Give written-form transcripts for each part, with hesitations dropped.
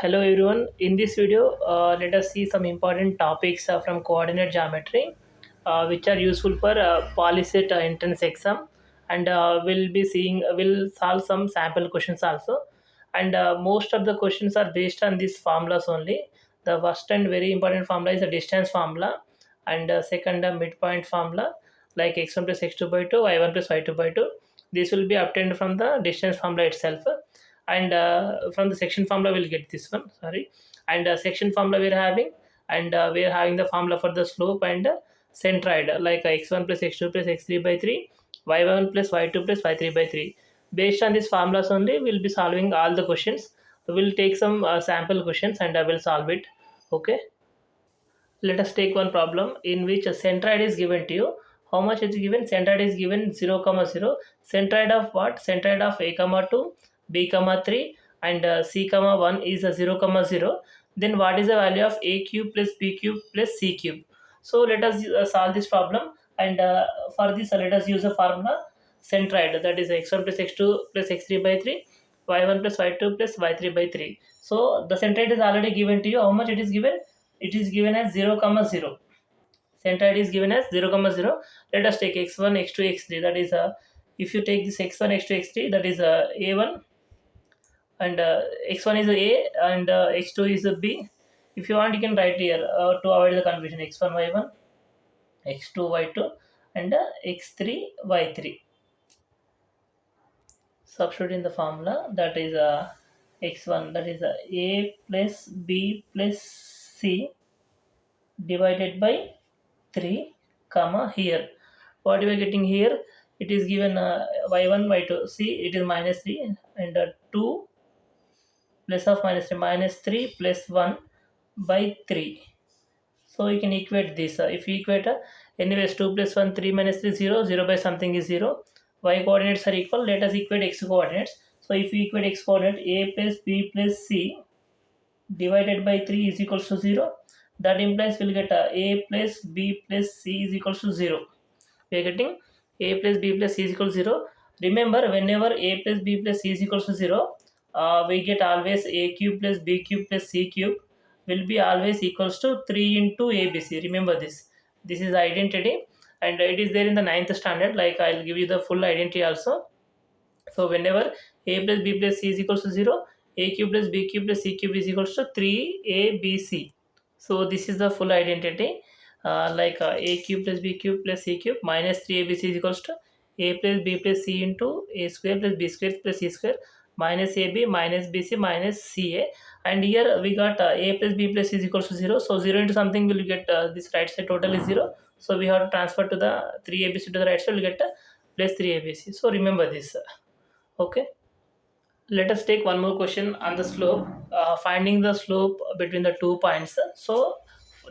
Hello everyone. In this video, let us see some important topics from coordinate geometry, which are useful for Polycet entrance exam, and we'll solve some sample questions also. And most of the questions are based on these formulas only. The first and very important formula is the distance formula, and second midpoint formula like x1 plus x2 by 2, y1 plus y2 by 2. This will be obtained from the distance formula itself, and from the section formula we'll get this one, sorry. And section formula we're having, and we're having the formula for the slope and centroid like x1 plus x2 plus x3 by 3, y1 plus y2 plus y3 by 3. Based on these formulas only we'll be solving all the questions. We'll take some sample questions and I will solve it. Okay, let us take one problem in which a centroid is given to you. How much is given? Centroid is given 0 comma 0. Centroid of what? Centroid of a comma 2, b comma 3, and c comma 1 is a 0 comma 0. Then what is the value of a cube plus b cube plus c cube? So let us solve this problem, and for this let us use a formula centroid, that is x1 plus x2 plus x3 by 3, y1 plus y2 plus y3 by 3. So the centroid is already given to you. How much it is given? It is given as 0 comma 0. Centroid is given as 0 comma 0. Let us take x1 x2 x3, that is if you take this x1 x2 x3, that is a1, and x1 is a and x2 is a b. If you want you can write here to avoid the confusion: x1 y1, x2 y2, and x3 y3. Substitute in the formula, that is x1, that is a plus b plus c divided by 3 comma here. What we are getting here? It is given y1 y2, see it is minus 3, and 2 plus of minus 3, minus 3 plus 1 by 3. So you can equate this. If you equate anyways 2 plus 1, 3 minus 3, 0, 0 by something is 0. Y coordinates are equal. Let us equate x coordinates. So if you equate x coordinate, a plus b plus c divided by 3 is equals to 0. That implies we'll get a plus b plus c is equals to 0. We are getting a plus b plus c is equal to 0. Remember, whenever a plus b plus c is equals to 0, we get always a cube plus b cube plus c cube will be always equals to 3 into abc. Remember this. This is identity, and it is there in the ninth standard. Like I'll give you the full identity also. So whenever a plus b plus c is equals to 0, a cube plus b cube plus c cube is equals to 3abc. So this is the full identity, like a cube plus b cube plus c cube minus 3abc is equals to a plus b plus c into a square plus b square plus c square minus ab minus bc minus ca. And here we got a plus b plus c is equals to 0. So 0 into something will get this right side total is 0. So we have to transfer to the 3abc to the right side, will get plus 3abc. So remember this. Okay, let us take one more question on the slope. Finding the slope between the 2 points. So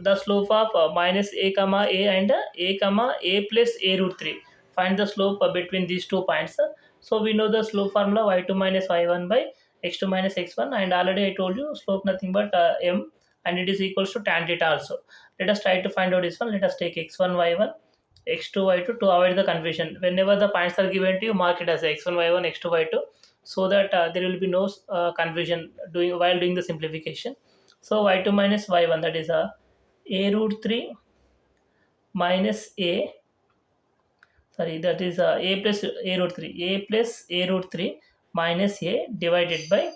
the slope of minus a comma a and a comma a plus a root 3. Find the slope between these 2 points. So we know the slope formula y2 minus y1 by x2 minus x1, and already I told you slope nothing but m, and it is equals to tan theta also. Let us try to find out this one. Let us take x1 y1, x2 y2 to avoid the confusion. Whenever the points are given to you, mark it as x1 y1 x2 y2, so that there will be no confusion doing while doing the simplification. So y2 minus y1, that is a root 3 minus a, sorry, that is a plus a root 3, a plus a root 3 minus a divided by,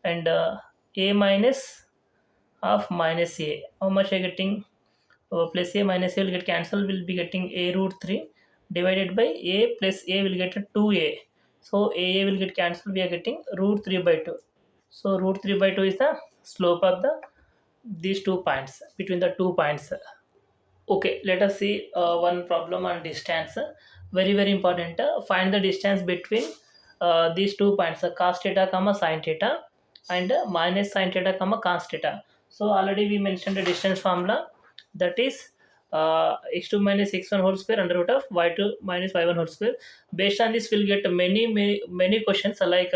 and a minus of minus a. How much I getting? Plus a minus a will get cancelled, will be getting a root 3 divided by a plus a will get a 2a. So a will get cancelled, we are getting root 3 by 2. So root 3 by 2 is the slope of the these 2 points, between the 2 points. Okay, let us see one problem on distance. Very very important. Find the distance between these 2 points, cos theta comma sin theta, and minus sin theta comma cos theta. So already we mentioned the distance formula, that is x2 minus x1 whole square under root of y2 minus y1 whole square. Based on this we'll get many questions, like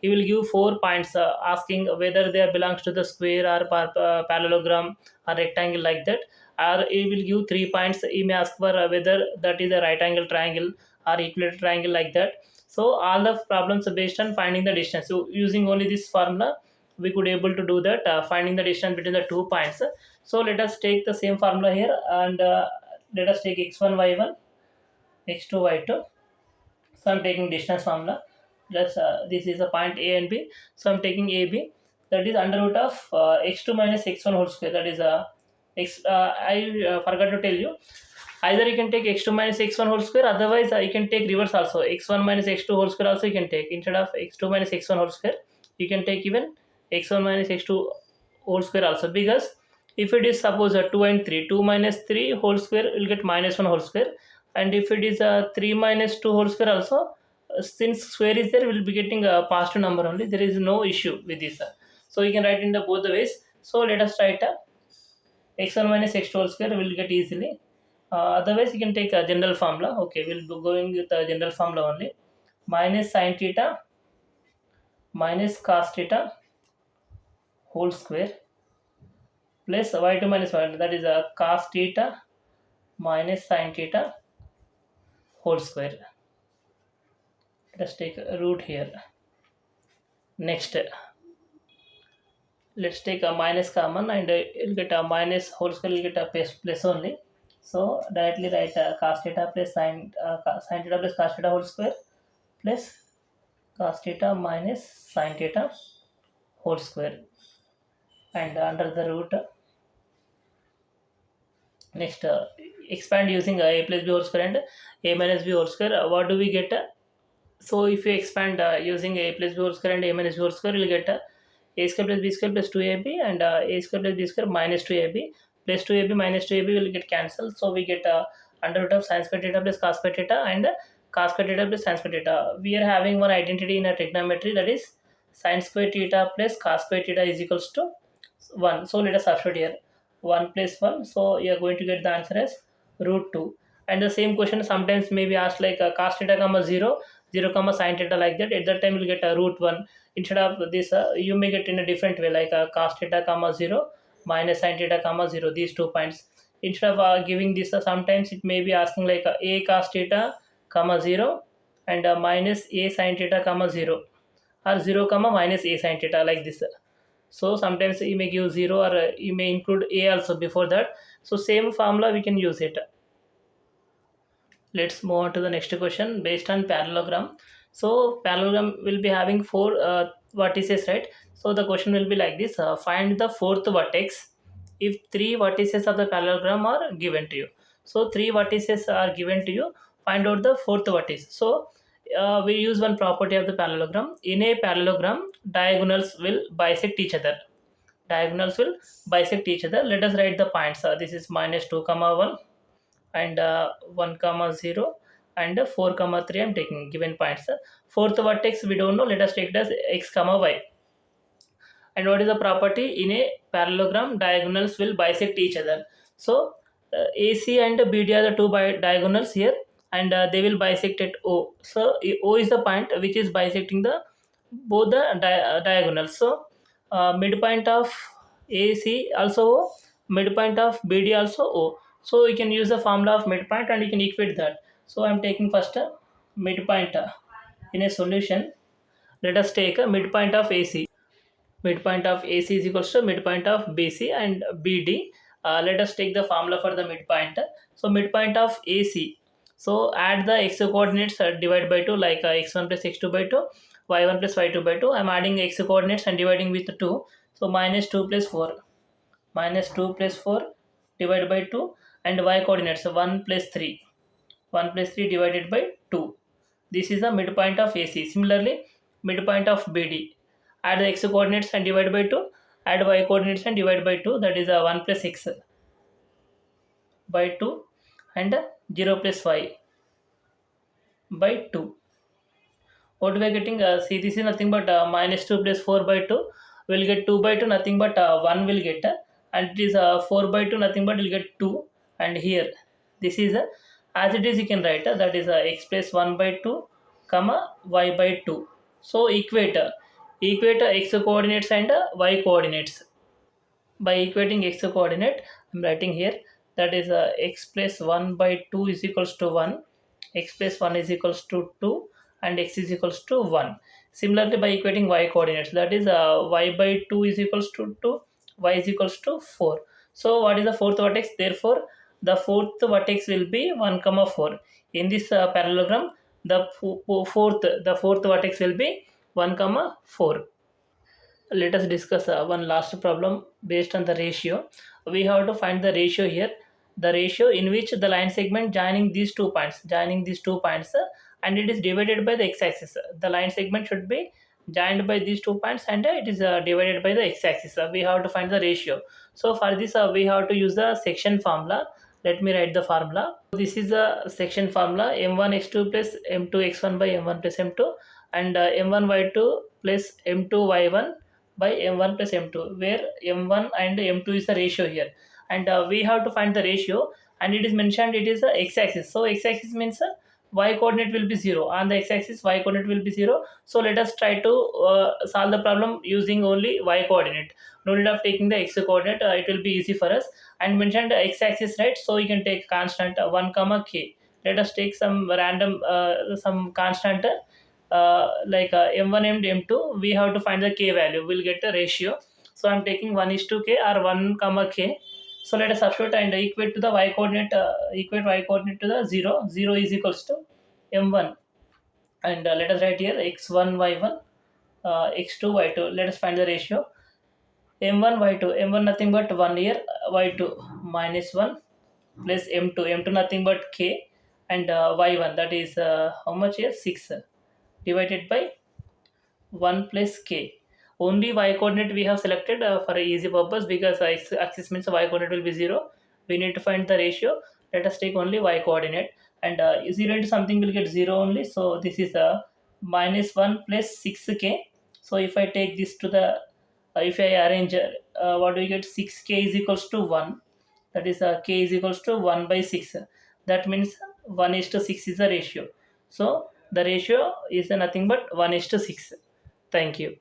he will give 4 points, asking whether they belongs to the square or parallelogram or rectangle, like that. Or he will give 3 points, he may ask for whether that is a right angle triangle or equilateral triangle, like that. So all the problems are based on finding the distance. So using only this formula we could able to do that, finding the distance between the 2 points. So let us take the same formula here, and let us take x1 y1 x2 y2. So I'm taking distance formula. This is a point A and B. So I'm taking AB. That is under root of x2 minus x1 whole square. That is x. I forgot to tell you. Either you can take x2 minus x1 whole square. Otherwise, you can take reverse also. x1 minus x2 whole square also you can take. Instead of x2 minus x1 whole square, you can take even x1 minus x2 whole square also. Because if it is suppose 2 and 3, 2 minus 3 whole square will get minus 1 whole square, and if it is 3 minus 2 whole square also, since square is there, we'll be getting a positive number only. There is no issue with this. So you can write in the both the ways. So let us write x1 minus x2 whole square will get easily. Otherwise, you can take a general formula. Okay, we'll be going with the general formula only. Minus sine theta minus cos theta whole square plus y2 minus y2, that is a cos theta minus sine theta whole square. Let's take a root here. Next, let's take a minus common, and you'll get a minus whole square, you'll get a plus only. So directly write cos theta plus sine theta plus cos theta whole square plus cos theta minus sine theta whole square, and under the root. Next, expand using a plus b whole square and a minus b whole square. What do we get? So if you expand using a plus b whole square and a minus b whole square, you'll get a square plus b square plus 2ab, and a square plus b square minus 2ab, plus 2ab minus 2ab will get cancelled. So we get under root of sin square theta plus cos square theta, and cos square theta plus sin square theta. We are having one identity in a trigonometry, that is sin square theta plus cos square theta is equals to 1. So let us substitute here 1 plus 1. So you are going to get the answer as root 2. And the same question sometimes may be asked like cos theta comma 0, 0 comma sin theta, like that. At that time you'll get a root 1. Instead of this, you may get in a different way, like cos theta comma 0 minus sin theta comma 0, these 2 points. Instead of giving this, sometimes it may be asking like a cos theta comma 0 and minus a sin theta comma 0, or 0 comma minus a sin theta, like this. So sometimes you may give 0, or you may include a also before that. So same formula we can use it. Let's move on to the next question based on parallelogram. So parallelogram will be having 4 vertices, right? So the question will be like this: find the fourth vertex if 3 vertices of the parallelogram are given to you. So 3 vertices are given to you, find out the fourth vertex. So we use one property of the parallelogram. In a parallelogram, diagonals will bisect each other. Diagonals will bisect each other. Let us write the points. This is minus 2 comma 1, and 1 comma 0, and 4 comma 3. I'm taking given points. Fourth vertex we don't know, let us take it as x comma y. And what is the property? In a parallelogram, diagonals will bisect each other. So AC and BD are the two diagonals here, and they will bisect at O. So O is the point which is bisecting the both the diagonals. So midpoint of AC also O, midpoint of BD also O. So you can use the formula of midpoint and you can equate that. So I'm taking first a midpoint in a solution. Let us take a midpoint of AC. Midpoint of AC is equals to midpoint of BC and BD. Let us take the formula for the midpoint. So midpoint of AC. So add the x coordinates, divide by 2, like x1 plus x2 by 2, y1 plus y2 by 2. I am adding x coordinates and dividing with 2. So minus 2 plus 4. Minus 2 plus 4 divided by 2, and y coordinates 1 plus 3. 1 plus 3 divided by 2. This is the midpoint of AC. Similarly, midpoint of BD. Add the x coordinates and divide by 2. Add y coordinates and divide by 2. That is 1 plus x by 2, and 0 plus y by 2. What we are getting? See, this is nothing but minus 2 plus 4 by 2. We'll get 2 by 2, nothing but 1 will get. And it is 4 by 2, nothing but will get 2. And here, this is as it is, you can write that is x plus 1 by 2, comma y by 2. So equate x coordinates and y coordinates. By equating x coordinate, I'm writing here that is x plus 1 by 2 is equals to 1, x plus 1 is equals to 2, and x is equals to 1. Similarly, by equating y coordinates, that is y by 2 is equals to 2, y is equals to 4. So what is the fourth vertex? Therefore, the fourth vertex will be 1 comma 4. In this parallelogram, the fourth vertex will be 1 comma 4. Let us discuss one last problem based on the ratio. We have to find the ratio here, the ratio in which the line segment joining these two points, and it is divided by the x-axis. The line segment should be joined by these 2 points, and it is divided by the x-axis. We have to find the ratio. So for this we have to use the section formula. Let me write the formula. This is the section formula: m1 x2 plus m2 x1 by m1 plus m2, and m1 y2 plus m2 y1 by m1 plus m2, where m1 and m2 is the ratio here, and we have to find the ratio, and it is mentioned it is the x-axis. So x-axis means y coordinate will be 0. On the x-axis y coordinate will be 0. So let us try to solve the problem using only y coordinate. No need of taking the x coordinate, it will be easy for us. And mentioned x-axis, right? So you can take constant 1 comma k. Let us take some random some constant like m1 and m2. We have to find the k value, we'll get the ratio. So I'm taking 1 is to k or 1 comma k. So let us substitute and equate to the y coordinate, equate y coordinate to the 0. 0 is equals to m1, and let us write here x1 y1, x2 y2. Let us find the ratio. m1 y2, m1 nothing but 1 here, y2 minus 1 plus m2, m2 nothing but k, and y1, that is how much here, 6, divided by 1 plus k. Only y coordinate we have selected for a easy purpose, because x axis means y coordinate will be 0. We need to find the ratio. Let us take only y coordinate, and 0 into something will get 0 only. So this is minus 1 plus 6k. So if I take this to the, if I arrange, what do we get? 6k is equals to 1. That is k is equals to 1 by 6. That means 1 is to 6 is the ratio. So the ratio is nothing but 1 is to 6. Thank you.